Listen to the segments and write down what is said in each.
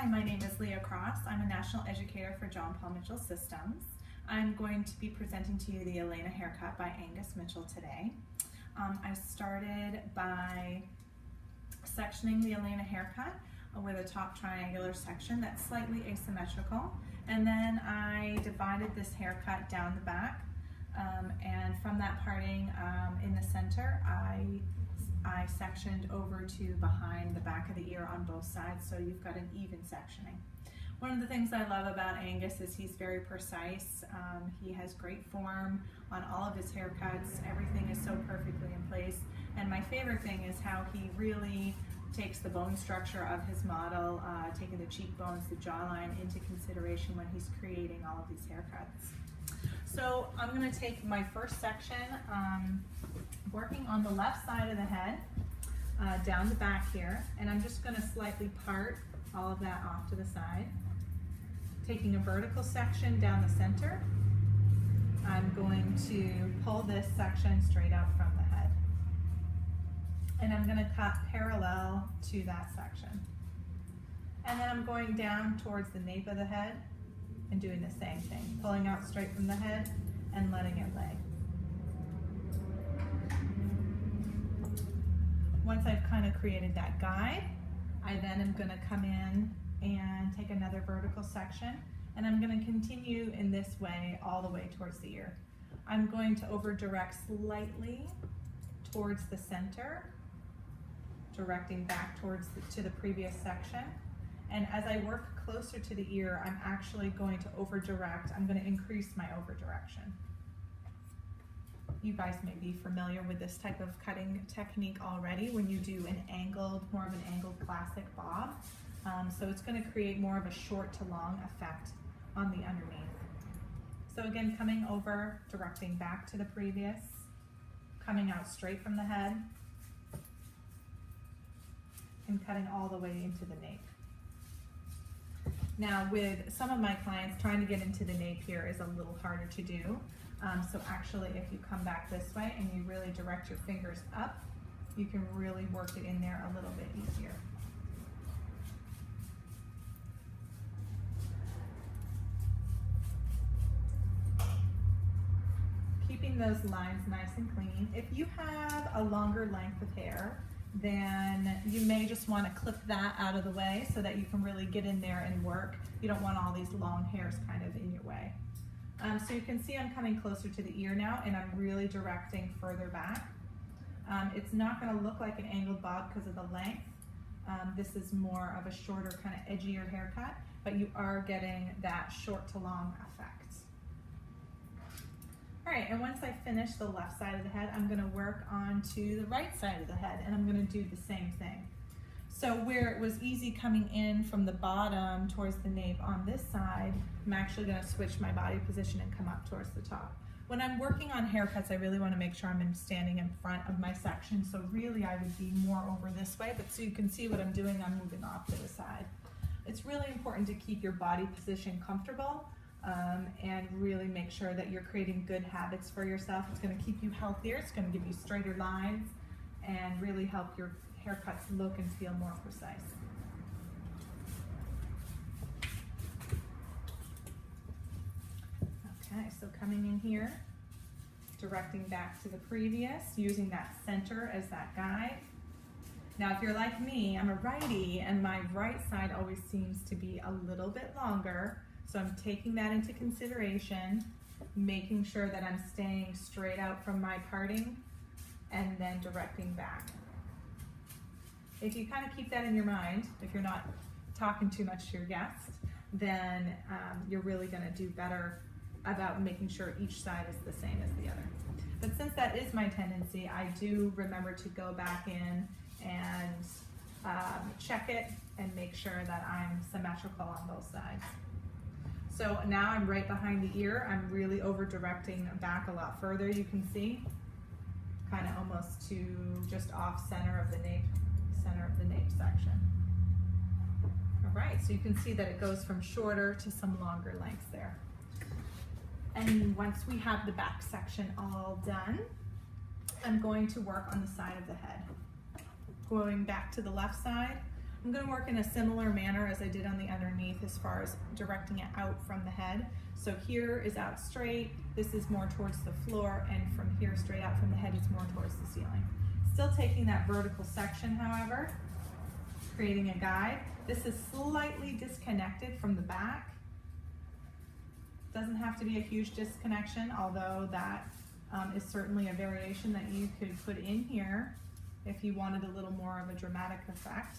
my name is Leah Cross. I'm a national educator for John Paul Mitchell Systems. I'm going to be presenting to you the Elena haircut by Angus Mitchell today. I started by sectioning the Elena haircut with a top triangular section that's slightly asymmetrical, and then I divided this haircut down the back, and from that parting in the center, I sectioned over to behind the back of the ear on both sides, so you've got an even sectioning. One of the things I love about Angus is he's very precise. He has great form on all of his haircuts. Everything is so perfectly in place. And my favorite thing is how he really takes the bone structure of his model, taking the cheekbones, the jawline into consideration when he's creating all of these haircuts. So I'm going to take my first section, working on the left side of the head, down the back here, and I'm just going to slightly part all of that off to the side. Taking a vertical section down the center, I'm going to pull this section straight out from the head. And I'm going to cut parallel to that section. And then I'm going down towards the nape of the head and doing the same thing, pulling out straight from the head and letting it lay. Once I've kind of created that guide, I then am going to come in and take another vertical section, and I'm going to continue in this way all the way towards the ear. I'm going to over direct slightly towards the center, directing back towards to the previous section. And as I work closer to the ear, I'm actually going to over direct. I'm going to increase my over direction. You guys may be familiar with this type of cutting technique already when you do an angled, more of an angled classic bob. So it's going to create more of a short to long effect on the underneath. So again, coming over, directing back to the previous, coming out straight from the head, and cutting all the way into the nape. Now with some of my clients, trying to get into the nape here is a little harder to do. So actually if you come back this way and you really direct your fingers up, you can really work it in there a little bit easier. Keeping those lines nice and clean. If you have a longer length of hair, then you may just want to clip that out of the way so that you can really get in there and work. You don't want all these long hairs kind of in your way. So you can see I'm coming closer to the ear now, and I'm really directing further back. It's not going to look like an angled bob because of the length. This is more of a shorter, kind of edgier haircut, but you are getting that short to long effect. All right, and once I finish the left side of the head, I'm going to work on to the right side of the head, and I'm going to do the same thing. So where it was easy coming in from the bottom towards the nape on this side, I'm actually going to switch my body position and come up towards the top. When I'm working on haircuts, I really want to make sure I'm standing in front of my section, so really I would be more over this way, but so you can see what I'm doing, I'm moving off to the side. It's really important to keep your body position comfortable and really make sure that you're creating good habits for yourself. It's going to keep you healthier, it's going to give you straighter lines, and really help your haircuts look and feel more precise. Okay, so coming in here, directing back to the previous, using that center as that guide. Now if you're like me, I'm a righty, and my right side always seems to be a little bit longer, so I'm taking that into consideration, making sure that I'm staying straight out from my parting, and then directing back. If you kind of keep that in your mind, if you're not talking too much to your guest, then you're really going to do better about making sure each side is the same as the other. But since that is my tendency, I do remember to go back in and check it and make sure that I'm symmetrical on both sides. So now I'm right behind the ear. I'm really over directing back a lot further, you can see, kind of almost to just off center of the nape section. All right, so you can see that it goes from shorter to some longer lengths there. And once we have the back section all done, I'm going to work on the side of the head. Going back to the left side, I'm going to work in a similar manner as I did on the underneath as far as directing it out from the head. So here is out straight, this is more towards the floor, and from here straight out from the head is more towards the ceiling. Still taking that vertical section, however, creating a guide. This is slightly disconnected from the back. Doesn't have to be a huge disconnection, although that is certainly a variation that you could put in here if you wanted a little more of a dramatic effect.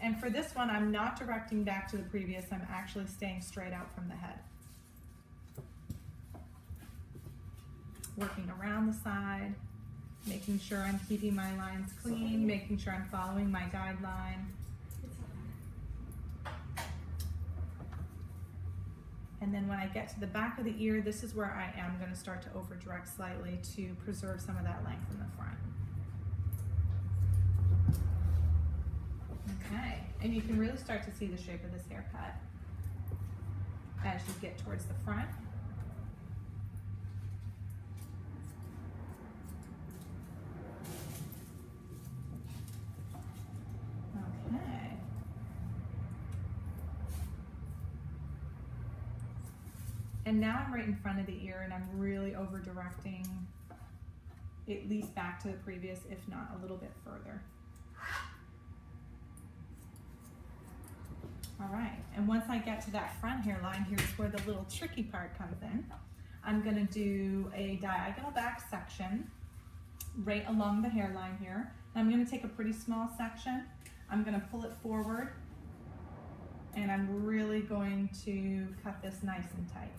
And for this one, I'm not directing back to the previous, I'm actually staying straight out from the head. Working around the side, making sure I'm keeping my lines clean, making sure I'm following my guideline. And then when I get to the back of the ear, this is where I am going to start to over direct slightly to preserve some of that length in the front. Okay, and you can really start to see the shape of this haircut as you get towards the front. Okay. And now I'm right in front of the ear and I'm really over directing at least back to the previous, if not a little bit further. All right, and once I get to that front hairline, here's where the little tricky part comes in. I'm gonna do a diagonal back section right along the hairline here. And I'm gonna take a pretty small section. I'm gonna pull it forward and I'm really going to cut this nice and tight,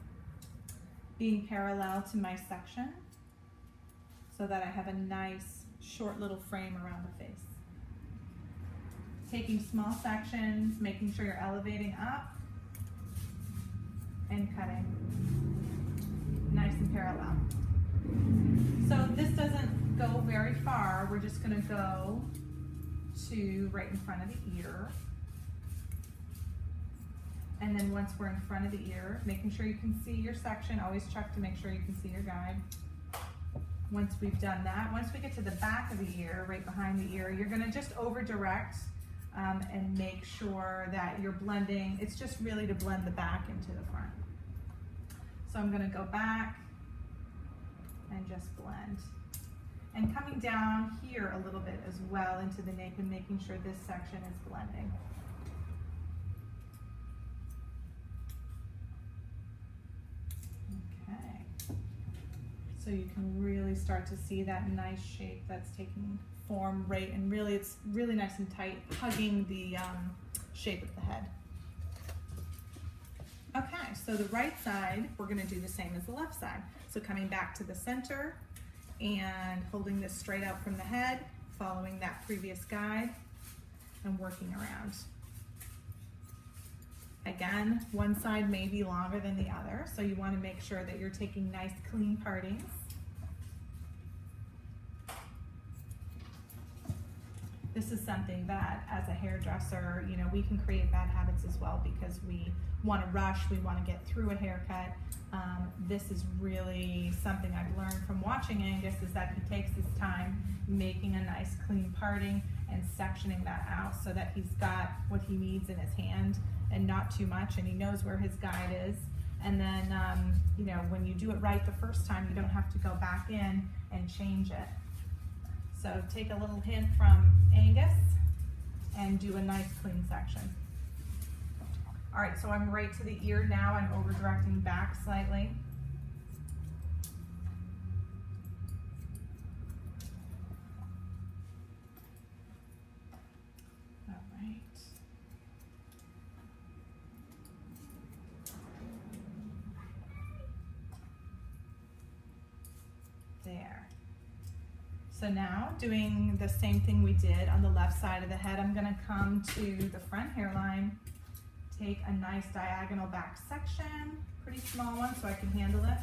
being parallel to my section so that I have a nice short little frame around the face. Taking small sections, making sure you're elevating up and cutting nice and parallel. So this doesn't go very far. We're just going to go to right in front of the ear. And then once we're in front of the ear, making sure you can see your section, always check to make sure you can see your guide. Once we've done that, once we get to the back of the ear, right behind the ear, you're going to just over direct and make sure that you're blending. It's just really to blend the back into the front. So I'm going to go back and just blend. And coming down here a little bit as well into the nape and making sure this section is blending. Okay. So you can really start to see that nice shape that's taking form right, and really it's really nice and tight, hugging the shape of the head. Okay, so the right side, we're gonna do the same as the left side. So coming back to the center and holding this straight out from the head, following that previous guide and working around. Again, one side may be longer than the other, so you wanna make sure that you're taking nice clean partings. This is something that as a hairdresser, you know, we can create bad habits as well because we want to rush, we want to get through a haircut. This is really something I've learned from watching Angus, is that he takes his time making a nice clean parting and sectioning that out so that he's got what he needs in his hand and not too much, and he knows where his guide is. And then, you know, when you do it right the first time, you don't have to go back in and change it. So take a little hint from Angus and do a nice clean section. All right, so I'm right to the ear now. I'm over directing back slightly. All right. There. So now, doing the same thing we did on the left side of the head, I'm gonna come to the front hairline, take a nice diagonal back section, pretty small one so I can handle it,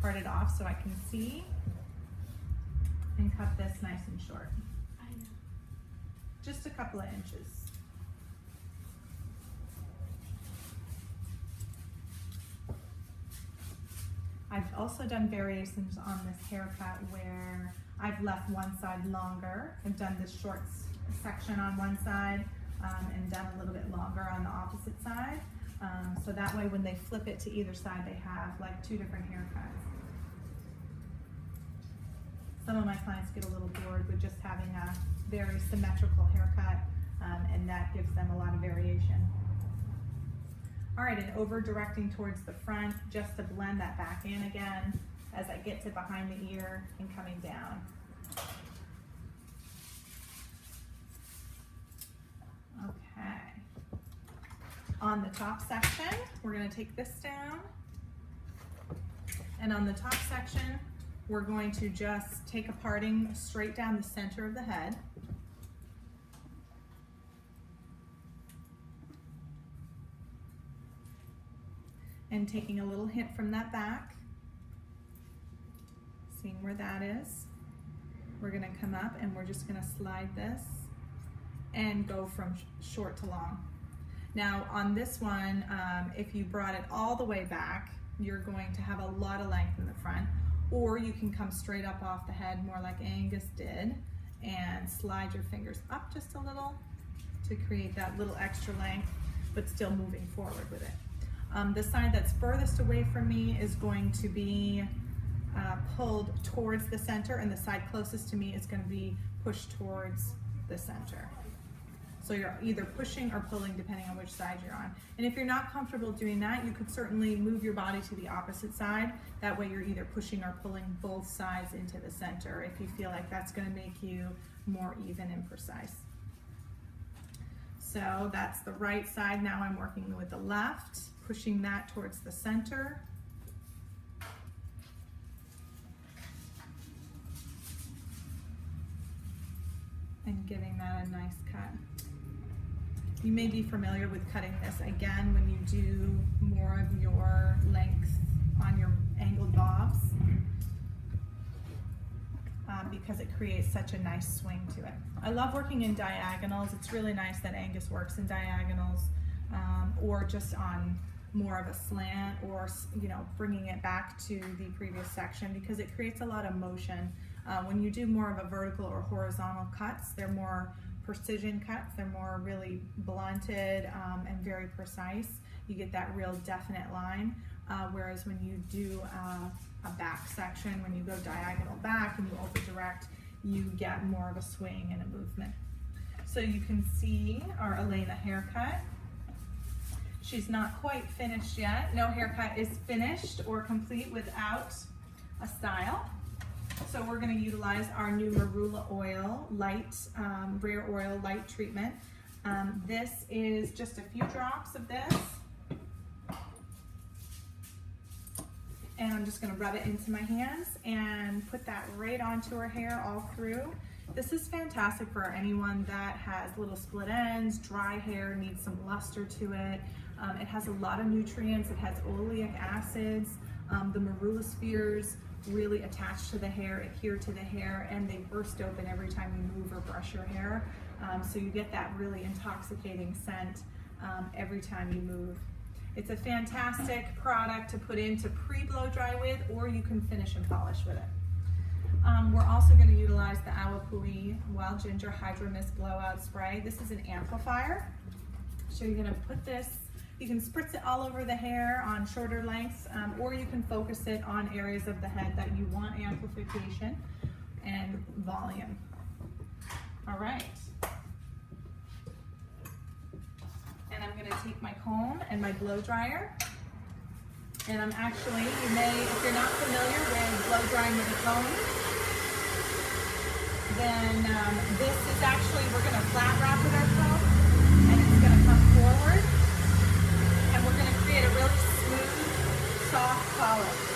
part it off so I can see, and cut this nice and short. Just a couple of inches. I've also done variations on this haircut where I've left one side longer. I've done this short section on one side. and done a little bit longer on the opposite side. So that way when they flip it to either side, they have like 2 different haircuts. Some of my clients get a little bored with just having a very symmetrical haircut, and that gives them a lot of variation. All right, and over directing towards the front, just to blend that back in again as I get to behind the ear and coming down. Okay. On the top section, we're going to take this down. And on the top section, we're going to just take a parting straight down the center of the head. And taking a little hint from that back, seeing where that is. We're gonna come up and we're just gonna slide this and go from short to long. Now on this one, if you brought it all the way back, you're going to have a lot of length in the front, or you can come straight up off the head, more like Angus did, and slide your fingers up just a little to create that little extra length, but still moving forward with it. The side that's furthest away from me is going to be pulled towards the center, and the side closest to me is going to be pushed towards the center. So you're either pushing or pulling depending on which side you're on. And if you're not comfortable doing that, you could certainly move your body to the opposite side. That way you're either pushing or pulling both sides into the center if you feel like that's going to make you more even and precise. So that's the right side. Now I'm working with the left, pushing that towards the center. And giving that a nice cut. You may be familiar with cutting this again when you do more of your length on your angled bobs, because it creates such a nice swing to it. I love working in diagonals. It's really nice that Angus works in diagonals, or just on more of a slant, or bringing it back to the previous section, because it creates a lot of motion. When you do more of a vertical or horizontal cuts, they're more precision cuts. They're more really blunted and very precise. You get that real definite line. Whereas when you do a back section, when you go diagonal back and you over direct, you get more of a swing and a movement. So you can see our Elena haircut. She's not quite finished yet. No haircut is finished or complete without a style. So we're going to utilize our new marula oil, light, rare oil, light treatment. This is just a few drops of this. And I'm just going to rub it into my hands and put that right onto her hair all through. This is fantastic for anyone that has little split ends, dry hair, needs some luster to it. It has a lot of nutrients. It has oleic acids. The marula spheres really attach to the hair, adhere to the hair, and they burst open every time you move or brush your hair. So you get that really intoxicating scent every time you move. It's a fantastic product to put in to pre-blow dry with, or you can finish and polish with it. We're also going to utilize the Awapui Wild Ginger Hydro Mist Blowout Spray. This is an amplifier. So you're going to put this, you can spritz it all over the hair on shorter lengths, or you can focus it on areas of the head that you want amplification and volume. All right. And I'm going to take my comb and my blow dryer. And I'm actually, you may, if you're not familiar with blow drying with a comb, then this is actually, we're going to flat wrap with our comb, and it's going to come forward, and we're going to create a really smooth, soft polish.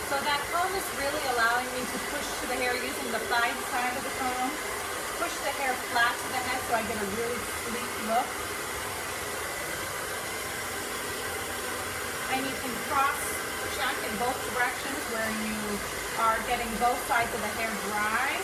So that comb is really allowing me to push to the hair using the side of the comb, push the hair flat to the head so I get a really sleek look. And you can cross check in both directions where you are getting both sides of the hair dry